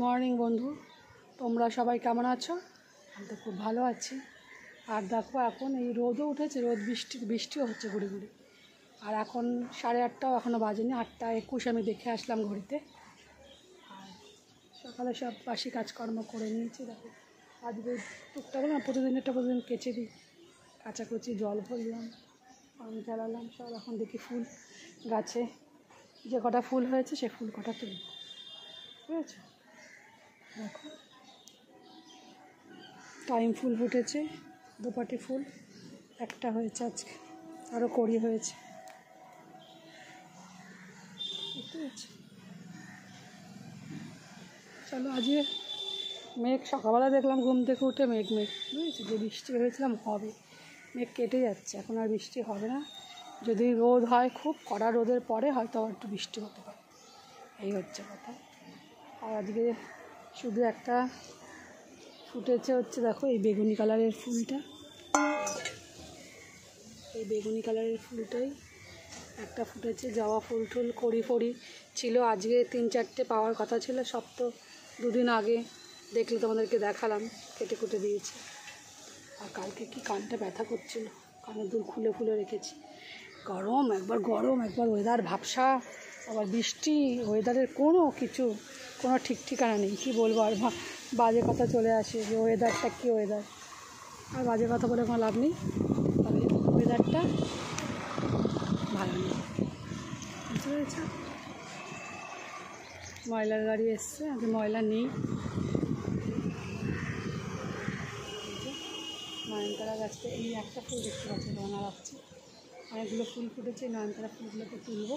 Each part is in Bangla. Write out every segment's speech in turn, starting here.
মর্নিং বন্ধু, তোমরা সবাই কেমন আছো? আমি তো খুব ভালো আছি। আর দেখো এখন এই রোদও উঠেছে, রোদ বৃষ্টিও হচ্ছে ঘুরে ঘুরে। আর এখন 8:30টাও এখনও বাজেনি, 8:21 আমি দেখে আসলাম ঘড়িতে। আর সকালে সব বাসি কাজকর্ম করে নিয়েছি। দেখো আজকে টুকটাক না, প্রতিদিন কেচে দিই, কাচাকুচি, জল ভরলাম, পানি জ্বালালাম সব। এখন দেখি ফুল গাছে যে কটা ফুল হয়েছে সে ফুল কটা তুলি, বুঝেছো? দেখো টাইম ফুল ফুটেছে, দুপাটি ফুল, একটা হয়েছে আজকে, আরও কড়ি হয়েছে, বুঝতে পারছি। চলো আজকে মেঘ, সকালবেলা দেখলাম ঘুম থেকে উঠে মেঘ, বুঝেছি যে বৃষ্টি ভেবেছিলাম হবে, মেঘ কেটে যাচ্ছে, এখন আর বৃষ্টি হবে না। যদি রোদ হয়, খুব কড়া রোদের পরে হয়তো আবার একটু বৃষ্টি হতে পারে, এই হচ্ছে কথা। আর আজকে শুধু একটা ফুটেছে হচ্ছে, দেখো এই বেগুনি কালারের ফুলটা, এই বেগুনি কালারের ফুলটাই একটা ফুটেছে। জবা ফুল টুল কড়ি ফড়ি ছিল, আজকে 3-4টে পাওয়ার কথা ছিল, সব তো দুদিন আগে দেখলে তোমাদেরকে দেখালাম, কেটে কুটে দিয়েছি। আর কালকে কি কানটা ব্যথা করছিল, কানের দুল খুলে খুলে রেখেছি। গরম একবার ওয়েদার ভাবসা, আবার বৃষ্টি, ওয়েদারের কোনো ঠিক ঠিকানা নেই। কী বলবো, আর বাজে কথা চলে আসে যে ওয়েদারটা কী ওয়েদার, আর বাজে কথা বলে কোনো লাভ নেই। তবে ওয়েদারটা ভালো নেই, বুঝতে পেরেছ? ময়লার গাড়ি এসছে, আগে ময়লা নেই। নয়নতারা গাছটা এই একটা ফুল দেখতে পাচ্ছি, রান্না রাখছি, অনেকগুলো ফুল ফুটেছে। নয়নতারা ফুলগুলোকে তুলব,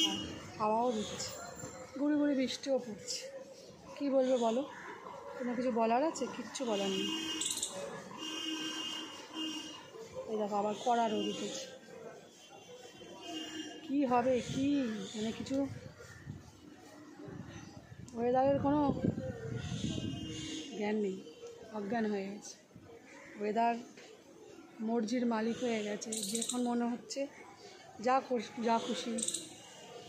আর হাওয়াও দিচ্ছে, গুঁড়ি গুঁড়ি বৃষ্টিও পড়ছে। কী বলবো বলো, কোনো কিছু বলার আছে? কিচ্ছু বলার নেই। এই দেখো আবার কড়া রোদ উঠেছে, কী হবে কি মানে কিছু ওয়েদারের কোনো জ্ঞান নেই, অজ্ঞান হয়ে গেছে। ওয়েদার মর্জির মালিক হয়ে গেছে, যখন মনে হচ্ছে যা খুশি।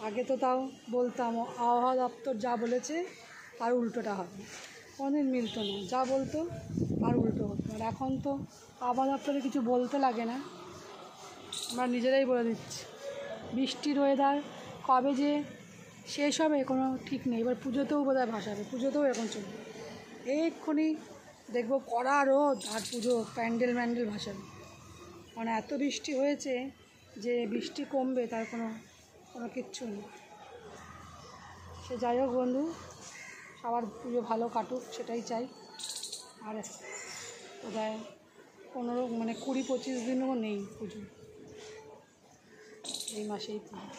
আগে তো তাও বলতাম আবহাওয়া দপ্তর যা বলেছে তার উল্টোটা হবে, কোনোদিন মিলতো না, যা বলতো আর উল্টো হতো। আর এখন তো আবহাওয়া দপ্তরে কিছু বলতে লাগে না, আমরা নিজেরাই বলে দিচ্ছি। বৃষ্টির ওয়েদার কবে যে শেষ হবে কোনো ঠিক নেই। এবার পুজোতেও বোধহয় ভাসাবে, পুজোতেও এখন চলবে, এক্ষুনি দেখবো কড়া রোদ আর পুজো প্যান্ডেল ভাসাবে। মানে এত বৃষ্টি হয়েছে যে বৃষ্টি কমবে তার কোনো কিচ্ছু নেই। সে যাই হোক বন্ধু, সবার পুজো ভালো কাটুক সেটাই চাই। আর বোধহয় 20-25 দিনও নেই পুজো, এই মাসেই পুজো।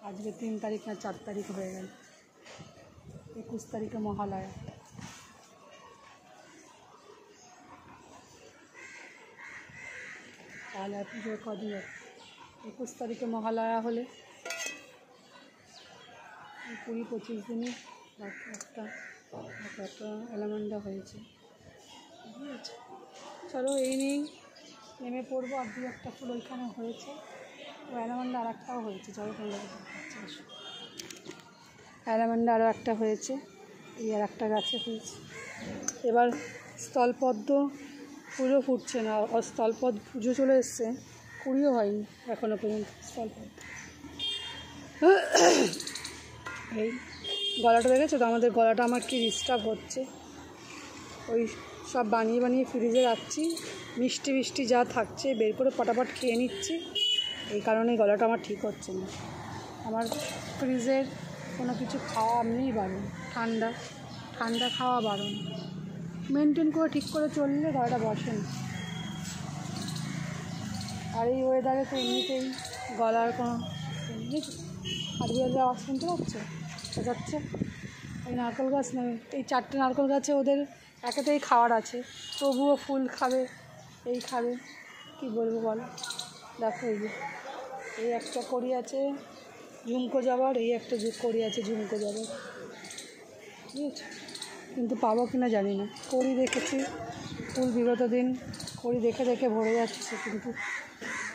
আজকে 3 তারিখ না 4 তারিখ হয়ে গেল, 21 তারিখে মহালয়া। তাহলে আর পুজোর কদিন, 21 তারিখে মহালয়া হলে 20-25 দিনই একটা এলামেন্ডা হয়েছে, বুঝেছে? চলো এই নিয়েই নেমে পড়বো। আর 2-1টা ফুল ওইখানে হয়েছে, ও অ্যালামেন্ডা আর একটাও হয়েছে, চলো তোমরা অ্যালামেন্ডা আরও একটা হয়েছে, এই আর একটা গাছে হয়েছে। এবার স্থলপদ্ম ফুলও ফুটছে না, স্থলপদ্ম পুজো চলে এসছে, কুড়িও হয়নি এখনও পর্যন্ত স্থলপদ্ম। এই গলাটা দেখেছো তো, আমাদের গলাটা আমার কি ডিস্টার্ব হচ্ছে, ওই সব বানিয়ে ফ্রিজে রাখছি, মিষ্টি যা থাকছে বের করে পটাপট খেয়ে নিচ্ছি, এই কারণে গলাটা আমার ঠিক হচ্ছে না। আমার ফ্রিজের কোনো কিছু খাওয়া এমনিই বারণ, ঠান্ডা খাওয়া বারণ, মেনটেন করে ঠিক করে চললে গলাটা বসে না। আর এই ওয়েদারে তো এমনিতেই গলার কোনো হারিয়ে আওয়াজ শুনতে যাচ্ছে। এই নারকেল গাছ নেই, এই 4টে নারকেল গাছে ওদের একেতেই খাওয়ার আছে, তবুও ফুল খাবে, এই খাবে, কি বলবো বলো। দেখো এই একটা কড়ি আছে ঝুমকো জবার, এই একটা কড়ি আছে ঝুমকো জবার, বুঝেছো? কিন্তু পাবো কিনা জানি না। কড়ি দেখেছি ফুল বিগত দিন, কড়ি দেখে ভরে যাচ্ছে, কিন্তু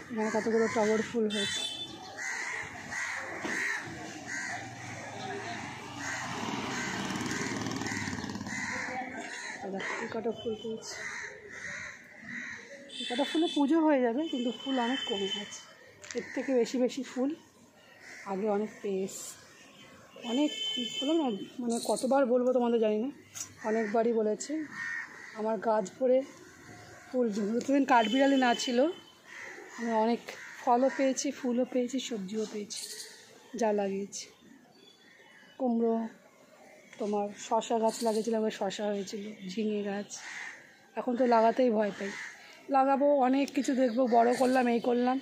এখানে কতগুলো টগর ফুল হয়েছে। দেখো এই কটা ফুল পেয়েছি, এই কটা ফুলে পুজো হয়ে যাবে, কিন্তু ফুল অনেক কমে গেছে। এর থেকে বেশি বেশি ফুল আগে অনেক পেয়েছি, অনেক বললাম না, মানে কতবার বলবো তোমাদের জানি না, অনেকবারই বলেছে। আমার গাছ ভরে ফুল, যতদিন কাঠবিড়ালি না ছিল আমি অনেক ফলও পেয়েছি, ফুলও পেয়েছি, সবজিও পেয়েছি যা লাগিয়েছি। কুমড়ো, তোমার শশা গাছ লাগিয়েছিলাম, ওই শশা হয়েছিল, ঝিঙে গাছ। এখন তো লাগাতেই ভয় পাই, লাগাবো অনেক কিছু দেখবো, বড় করলাম, এই করলাম,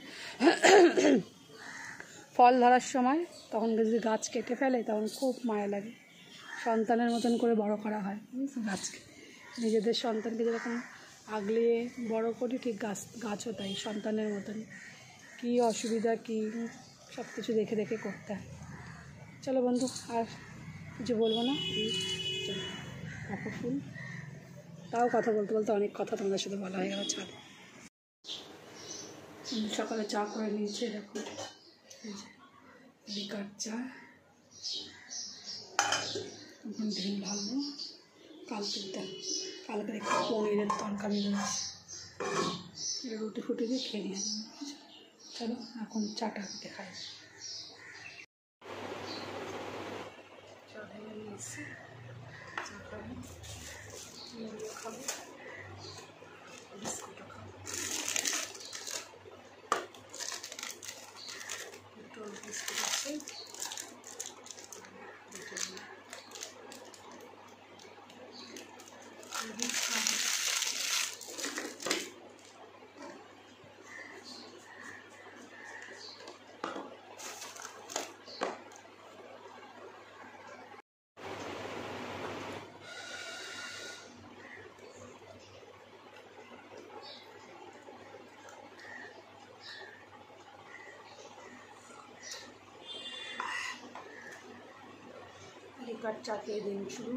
ফল ধরার সময় তখন যদি গাছ কেটে ফেলে তখন খুব মায়া লাগে। সন্তানের মতন করে বড় করা হয় গাছকে, নিজেদের সন্তানকে যেরকম আগলে বড় করি, ঠিক গাছও তাই সন্তানের মতন। কী অসুবিধা কী সব কিছু দেখে দেখে করতে হয়। চলো বন্ধু, আর কিছু বলবো না, দেখো ফুল, তাও কথা বলতে বলতে অনেক কথা তোমাদের সাথে বলা হয়ে গেল। চলো, সকালে চা করে নিয়েছি, দেখো লিকার চা, এখন ডিম ঢালবো, কালকের একটু পনিরের তরকারি রয়েছে, রুটি ফুটি দিয়ে খেয়ে নিয়ে যাবো। চলো এখন চাটা দেখাই। চা ঢেলে নিয়েছি, চা খাবো, মুড়িও খাবো, বিস্কুটও খাবো, দুটো বিস্কুট আছে, লিকার চা খেয়ে দিন শুরু।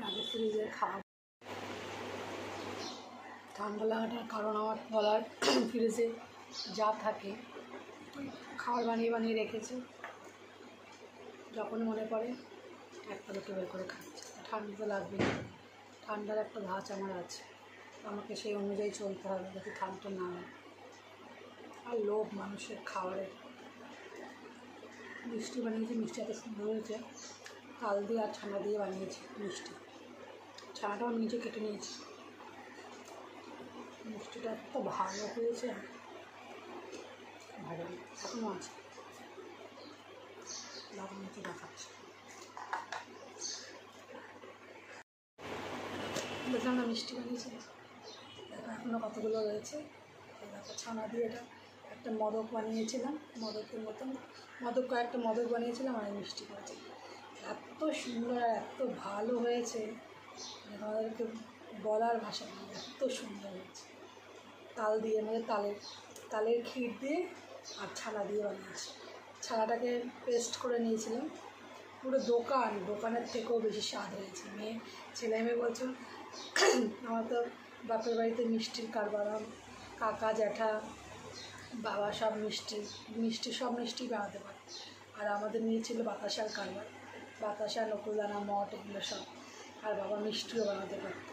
আগে ফ্রিজে খাওয়া, ঠান্ডা লাগাটার কারণ আমার বলার, ফ্রিজে যা থাকে খাবার বানিয়ে বানিয়ে রেখেছে, যখন মনে পড়ে একটা দুটো বের করে খাচ্ছে। ঠান্ডা তো লাগবে, ঠান্ডার একটা ধাঁচ আমার আছে, আমাকে সেই অনুযায়ী চলতে হবে যাতে ঠান্ডা না হয়। আর লোভ মানুষের খাবারের। মিষ্টি বানিয়েছি, মিষ্টি এত সুন্দর হয়েছে, তাল দিয়ে আর ছানা দিয়ে বানিয়েছি মিষ্টি, ছানাটাও নিজে কেটে নিয়েছি, মিষ্টিটা এত ভালো হয়েছে, ভালো এখনও আছে, লাগানোতে দেখাচ্ছে। দেখলাম না মিষ্টি বানিয়েছি, এখনও কতগুলো রয়েছে। দেখো ছানা দিয়ে এটা একটা মদক বানিয়েছিলাম, মদকের মতন কয়েকটা মদক বানিয়েছিলাম, আর মিষ্টি করেছি, এত সুন্দর আর এত ভালো হয়েছে আমাদেরকে বলার ভাষা নেই, এত সুন্দর হয়েছে। তাল দিয়ে, মানে তালের ক্ষীর দিয়ে আর ছানা দিয়ে বানিয়েছি। ছানাটাকে পেস্ট করে নিয়েছিলাম, পুরো দোকানের থেকেও বেশি স্বাদ হয়েছে। ছেলে মেয়ে বলছো, আমার তো বাপের বাড়িতে মিষ্টির কারবার, কাকা জ্যাঠা বাবা সব সব মিষ্টি বানাতে পারে, আর আমাদের নিয়ে ছিল বাতাসার কারবার, বাতাসা, নকুলদানা, মঠ, এগুলো সব, আর বাবা মিষ্টিও বানাতে পারত।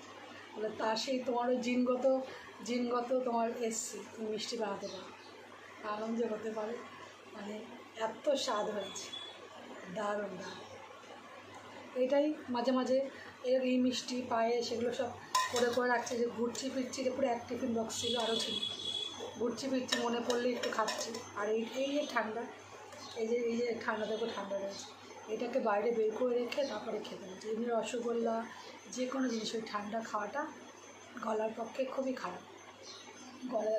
বলে তা সেই তোমার ওই জিনগত তোমার এসছি, তুমি মিষ্টি বানাতে পারো, আনন্দ হতে পারে, মানে এত স্বাদ হয়েছে, দারুণ। এটাই মাঝে মাঝে এই মিষ্টি পায়ে সেগুলো সব করে রাখছে, যে ঘুরছি ফিরছি, যে পুরো এক টিফিন বক্স ছিল, আরও ছিল, ঘুরছি ফিরছি মনে পড়লে একটু খাচ্ছি। আর এই যে ঠান্ডা, এই যে ঠান্ডা, দেখো ঠান্ডা রয়েছে, এটাকে বাইরে বের করে রেখে তারপরে খেতে হচ্ছে। এমনি রসগোল্লা যে কোনো জিনিস ওই ঠান্ডা খাওয়াটা গলার পক্ষে খুবই খারাপ। গলা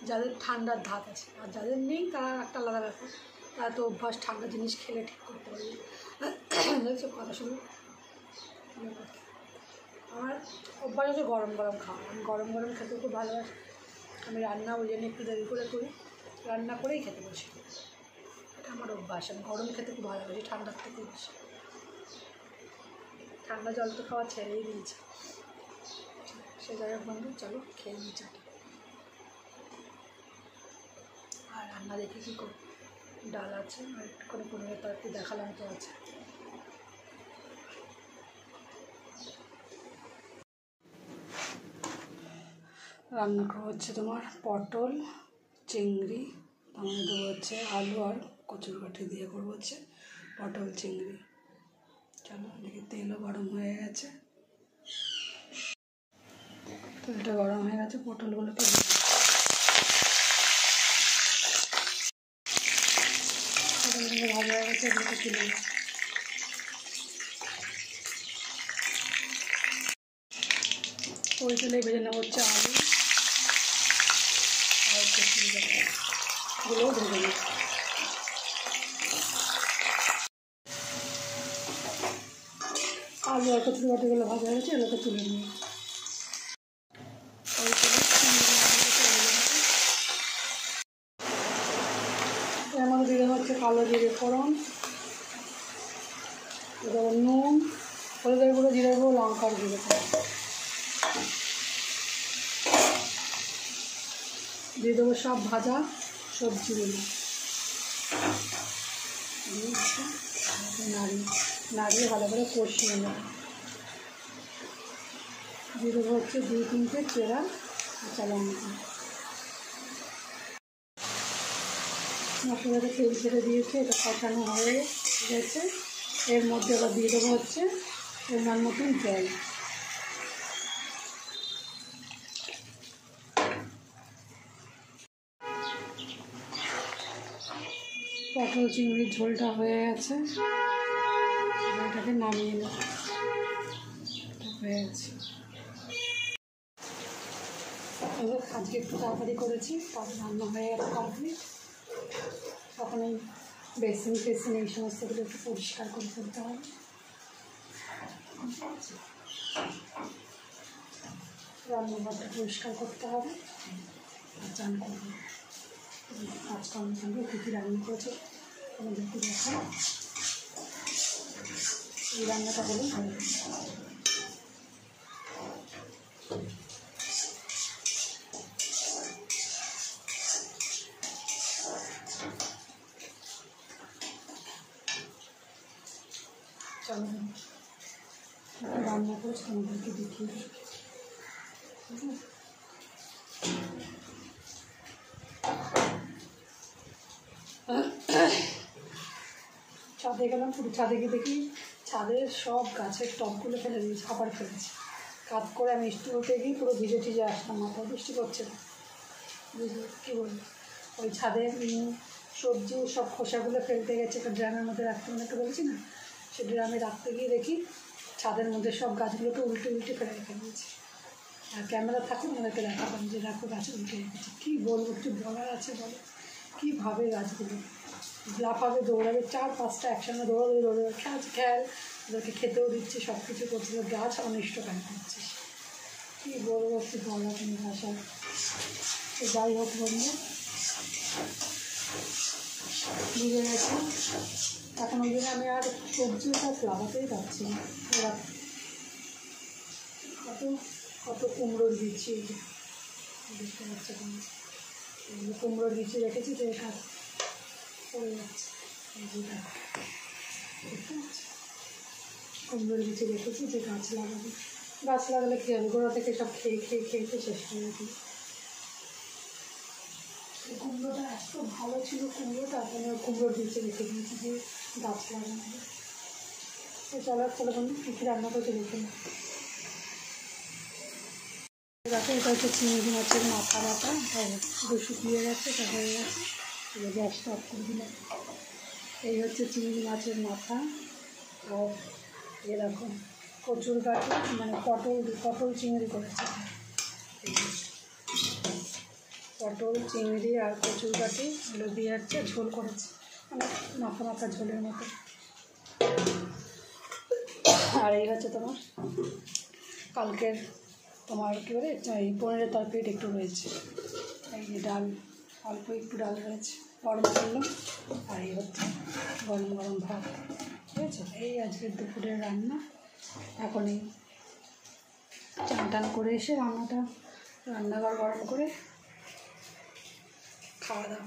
যাদের ঠান্ডার ধাত আছে, আর যাদের নেই তারা একটা আলাদা ব্যাপার, তারা তো অভ্যাস ঠান্ডা জিনিস খেলে ঠিক করতে পারবে। দেখছো কথা শুনে আমার অভ্যাস হচ্ছে গরম খাওয়া, আমি গরম খেতে খুব ভালোবাসি। আমি রান্না ওই জন্য একটু দেরি করে করি, রান্না করেই খেতে বসি, এটা আমার অভ্যাস। আমি গরম খেতে খুব ভালোবাসি, ঠান্ডার থেকে বেশি। ঠান্ডা জল তো খাওয়া ছেড়েই দিয়েছি। সে যাই হোক বন্ধু, চলো খেয়ে নিই চাটা, আর রান্না দেখে কী করবো। ডাল আছে আর একটুখানি পনিরের তরকারি দেখালাম তো আছে। রান্না করা হচ্ছে তোমার পটল চিংড়ি, তার মধ্যে দেবো হচ্ছে আলু আর কচুরগাঠি দিয়ে করবো হচ্ছে পটল চিংড়ি। চলো দেখি, তেলও গরম হয়ে গেছে, তেলটা গরম হয়ে গেছে, পটলগুলোকে ভাজা হয়ে গেছে, এগুলোকে তুলে ওই তেলে ভেজে নেওয়া হচ্ছে আলু আর কচুরগুলোও ভেজে নেব। আলু আর কচুরগাঠিগুলো ভাজা হয়ে গেছে, এগুলোকে তুলে নিই। ওই তেলে এর মধ্যে দিয়ে হচ্ছে কালো জিরে ফোড়ন, এবার নুন, হলুদের গুঁড়ো, জিরে গুঁড়ো, লঙ্কার গুঁড়ো, দিয়ে দেবো সব ভাজা সবজিগুলো, নাড়িয়ে ভালো করে কষিয়ে নেব। দিয়ে দেবো হচ্ছে 2-3টে চেরা কাঁচা লঙ্কা। মশলাটা তেল ছেড়ে দিয়েছে, এটা কষানো হয়ে গেছে। এর মধ্যে আবার দিয়ে দেবো হচ্ছে পরিমাণ মতন জল। পটল চিংড়ির ঝোলটা হয়ে গেছে, এটাকে নামিয়ে নেব। হয়ে গেছে, আজকে একটু তাড়াতাড়ি করেছি, তারপর রান্না হয়ে গেছে কমপ্লিট। তখন এই বেসিন টেসিন এই সমস্তগুলো একটু পরিষ্কার করে ফেলতে হবে। রান্নাঘরটা পরিষ্কার করতে হবে আর চান করবো। আজকে আমি সঙ্গে কী কী রান্না করেছে আমাদের একটু দেখা, এই রান্নাটা বলে ভালো। চলো রান্না করেছি তোমাদেরকে দেখিয়ে দিই। ছাদে গেলাম, পুরো ছাদে গিয়ে দেখি ছাদের সব গাছের টবগুলো ফেলে দিয়েছি, খাবার ফেলেছি। কাজ করে আমি স্টুল উঠে গিয়ে পুরো ভিজে টিজে আসলাম, মাথায় বৃষ্টি করছে না, বুঝলি কী বলবো। ওই ছাদে সবজি সব খোসাগুলো ফেলতে গেছে, একটা ড্রামের মধ্যে রাখতে একটা বলেছি না, সে ড্রামে রাখতে গিয়ে দেখি ছাদের মধ্যে সব গাছগুলোকে উল্টে উল্টে ফেলে রেখে দিয়েছি। আর ক্যামেরা থাকলে আমাদেরকে দেখাতাম যে দেখো গাছে উল্টে রেখেছি। কী বলবো, কিছু বলার আছে বলো? কীভাবে গাছগুলো লাফাবে, দৌড়াবে, 4-5টা একসঙ্গে দৌড়াবে, খেয়াল ওদেরকে খেতেও দিচ্ছে, সব কিছু করছিল, গাছ অনিষ্ট কেন করছিস? কী বলবো, একটু বলা কোনো ভাষা। তো যাই হোক বন্ধু, বুঝে গেছে। এখন ওই জন্য আমি আর সবজির গাছ লাগাতেই পারছি না। ওরা কত কত কুমড়োর বিচি, বুঝতে পারছে কুমড়োর বিচি রেখেছি, তো গাছ পড়ে যাচ্ছে। কুমড়োর বিচি রেখেছি যে গাছ লাগাবো, গাছ লাগালে কী হবে, গোড়া থেকে সব খেয়ে খেয়ে খেয়ে খেয়ে শেষ হয়ে গেছে। কুমড়োটা এত ভালো ছিল, কুমড়োটা মানে কুমড়োর বিচি রেখে দিয়েছি যে গাছ লাগানো। তো চলো বন্ধু কী কী রান্না করতে দেখে না। দেখো এটা হচ্ছে চিংড়ি মাছের মাথা বাটা, পুরো শুকিয়ে গেছে, এটা হয়ে গেছে, গ্যাসটা অফ করে দিলাম। এই হচ্ছে চিংড়ি মাছের মাথা, আর এরকম কচুরগাঠি মানে পটল চিংড়ি করেছে। পটল চিংড়ি আর কচুরগাঠি এগুলো দিয়ে হচ্ছে ঝোল করেছে, মানে মাথা মাথা ঝোলের মতো। আর এই হচ্ছে তোমার কালকের তোমার কী বলে এই পনিরের তরকারিটা একটু রয়েছে, এই যে ডাল, অল্প একটু ডাল রয়েছে, গরম করলাম। আর এই হচ্ছে গরম গরম ভাত, ঠিক আছে। এই আজকের দুপুরের রান্না। এখন এই চান টান করে এসে রান্নাঘর গরম করে খাওয়া দাওয়া।